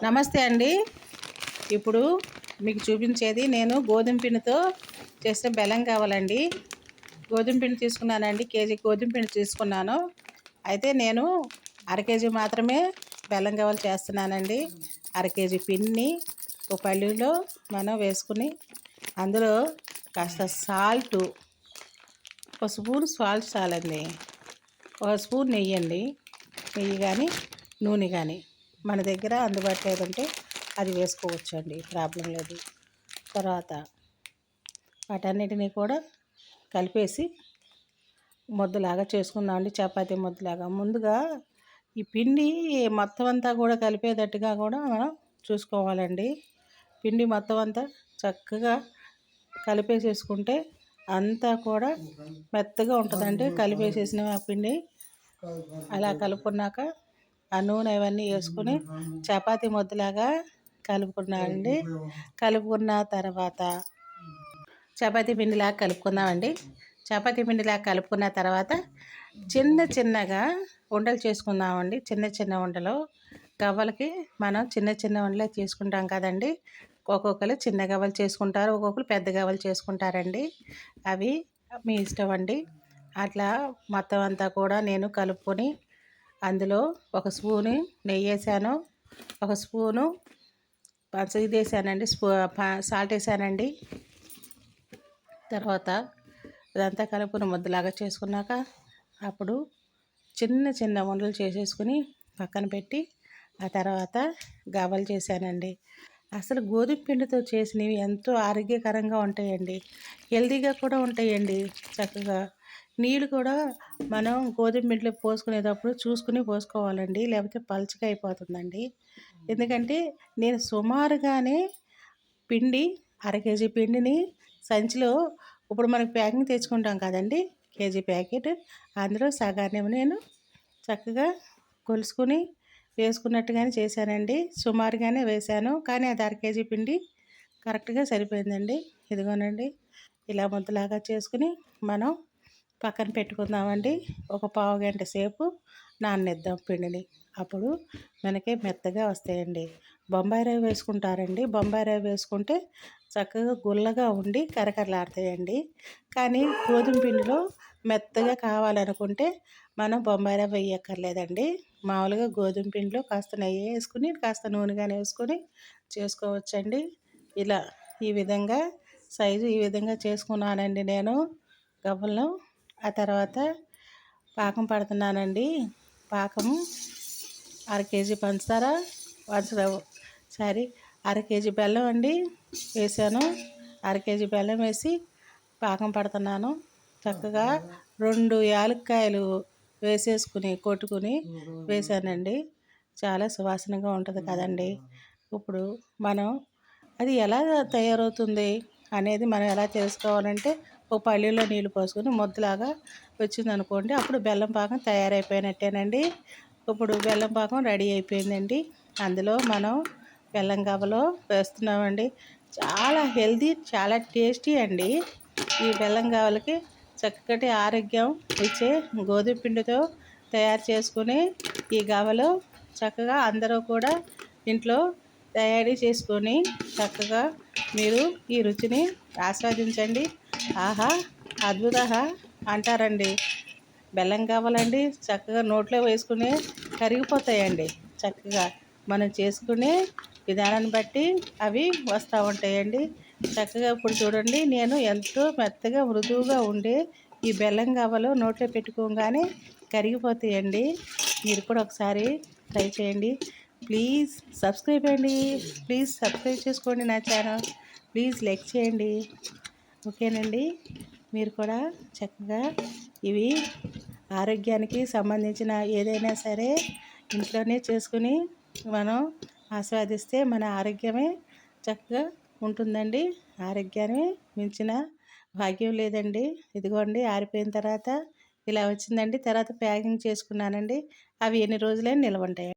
నమస్తే అండి. ఇప్పుడు మీకు చూపించేది నేను గోధుమ పిండితో చేసే బెల్లం కావాలండి. గోధుమ పిండి తీసుకున్నానండి, కేజీ గోధుమ పిండి తీసుకున్నాను. అయితే నేను అర కేజీ మాత్రమే బెల్లం కావాలి చేస్తున్నానండి. అర కేజీ పిండిని ఒక పల్లీలో మనం వేసుకుని అందులో కాస్త సాల్టు, ఒక స్పూన్ సాల్ట్ చాలండి, ఒక స్పూన్ నెయ్యి అండి. నెయ్యి కానీ నూనె కానీ మన దగ్గర అందుబాటులో ఏదంటే అది వేసుకోవచ్చు అండి, ప్రాబ్లం లేదు. తర్వాత వాటన్నిటినీ కూడా కలిపేసి ముద్దలాగా చేసుకుందాం అండి, చపాతీ ముద్దలాగా. ముందుగా ఈ పిండి మొత్తం అంతా కూడా కలిపేటట్టుగా కూడా మనం చూసుకోవాలండి. పిండి మొత్తం అంతా చక్కగా కలిపేసేసుకుంటే అంతా కూడా మెత్తగా ఉంటుందండి. కలిపేసేసిన ఆ పిండి అలా కలుపుకున్నాక ఆ నూనె అవన్నీ వేసుకొని చపాతీ ముద్దలాగా కలుపుకున్నామండి. కలుపుకున్న తర్వాత చపాతీ పిండిలాగా కలుపుకుందామండి. చపాతీ పిండిలాగా కలుపుకున్న తర్వాత చిన్న చిన్నగా ఉండలు చేసుకుందామండి. చిన్న చిన్న ఉండలు గవ్వలకి మనం చిన్న చిన్న ఉండలే చేసుకుంటాం కదండి. ఒక్కొక్కరు చిన్న గవ్వలు చేసుకుంటారు, ఒక్కొక్కరు పెద్ద గవ్వలు చేసుకుంటారండి. అవి మీ ఇష్టం అండి. అట్లా మొత్తం అంతా కూడా నేను కలుపుకొని అందులో ఒక స్పూను నెయ్యి వేసాను, ఒక స్పూను ఇది వేసానండి, సాల్ట్ వేసానండి. తర్వాత ఇదంతా కలుపుకుని ముద్దలాగా చేసుకున్నాక అప్పుడు చిన్న చిన్న ఉండలు చేసేసుకుని పక్కన పెట్టి ఆ తర్వాత గవ్వలు చేశానండి. అసలు గోధుమ పిండితో చేసినవి ఎంతో ఆరోగ్యకరంగా ఉంటాయండి, హెల్తీగా కూడా ఉంటాయండి. చక్కగా నీళ్ళు కూడా మనం గోధుమ పిండిలో పోసుకునేటప్పుడు చూసుకుని పోసుకోవాలండి, లేకపోతే పలుచగా అయిపోతుందండి. ఎందుకంటే నేను సుమారుగానే పిండి అర కేజీ పిండిని సంచిలో, ఇప్పుడు మనకి ప్యాకింగ్ తెచ్చుకుంటాం కదండి, కేజీ ప్యాకెట్, అందులో సగాన్ని నేను చక్కగా కొలుసుకుని వేసుకున్నట్టుగానే చేశానండి. సుమారుగానే వేశాను, కానీ అది అర కేజీ పిండి కరెక్ట్గా సరిపోయిందండి. ఇదిగోనండి, ఇలా ముద్దలాగా చేసుకుని మనం పక్కన పెట్టుకుందామండి. ఒక పావు గంట సేపు నాననిద్దాం పిండిని, అప్పుడు మనకి మెత్తగా వస్తాయండి. బొంబాయి రవ్వ వేసుకుంటారండి, బొంబాయి రవ్వ వేసుకుంటే చక్కగా గుల్లగా ఉండి కరకరలాడతాయండి. కానీ గోధుమ పిండిలో మెత్తగా కావాలనుకుంటే మనం బొంబాయి రవ్వ వేయక్కర్లేదండి. మామూలుగా గోధుమ పిండిలో కాస్త నెయ్యి వేసుకుని కాస్త నూనె కానీ వేసుకొని చేసుకోవచ్చండి. ఇలా ఈ విధంగా సైజు ఈ విధంగా చేసుకున్నానండి నేను గవ్వలను. ఆ తర్వాత పాకం పడుతున్నానండి. పాకము అర కేజీ పంచదార అర కేజీ బెల్లం అండి వేసాను. అర కేజీ బెల్లం వేసి పాకం పడుతున్నాను. చక్కగా 2 యాలక్కాయలు వేసేసుకుని కొట్టుకుని వేసానండి. చాలా సువాసనగా ఉంటుంది కదండి. ఇప్పుడు మనం అది ఎలా తయారవుతుంది అనేది మనం ఎలా తెలుసుకోవాలంటే, ఒక పల్లీలో నీళ్ళు పోసుకొని ముద్దలాగా వచ్చిందనుకోండి, అప్పుడు బెల్లం పాకం తయారైపోయినట్టేనండి. ఇప్పుడు బెల్లం పాకం రెడీ అయిపోయిందండి. అందులో మనం బెల్లం గవ్వలో వేస్తున్నామండి. చాలా హెల్తీ, చాలా టేస్టీ అండి. ఈ బెల్లం గవ్వలకి చక్కటి ఆరోగ్యం ఇచ్చే గోధుమ పిండితో తయారు చేసుకుని ఈ గవ్వలు చక్కగా అందరూ కూడా ఇంట్లో తయారీ చేసుకొని చక్కగా మీరు ఈ రుచిని ఆస్వాదించండి. ఆహా అద్భుత అంటారండి. బెల్లం కావాలండి, చక్కగా నోట్లో వేసుకుని కరిగిపోతాయండి. చక్కగా మనం చేసుకునే విధానాన్ని బట్టి అవి వస్తూ ఉంటాయండి. చక్కగా ఇప్పుడు చూడండి, నేను ఎంతో మెత్తగా మృదువుగా ఉండే ఈ బెల్లం గవ్వలు నోట్లో పెట్టుకోగానే కరిగిపోతాయండి. మీరు కూడా ఒకసారి ట్రై చేయండి. ప్లీజ్ సబ్స్క్రైబ్ అండి, ప్లీజ్ సబ్స్క్రైబ్ చేసుకోండి నా ఛానల్, ప్లీజ్ లైక్ చేయండి. ఓకేనండి. మీరు కూడా చక్కగా ఇవి ఆరోగ్యానికి సంబంధించిన ఏదైనా సరే ఇంట్లోనే చేసుకుని మనం ఆస్వాదిస్తే మన ఆరోగ్యమే చక్కగా ఉంటుందండి. ఆరోగ్యాన్ని మించిన భాగ్యం లేదండి. ఇదిగోండి, ఆరిపోయిన తర్వాత ఇలా వచ్చిందండి. తర్వాత ప్యాకింగ్ చేసుకున్నానండి. అవి ఎన్ని రోజులైనా నిల్వ ఉంటాయి.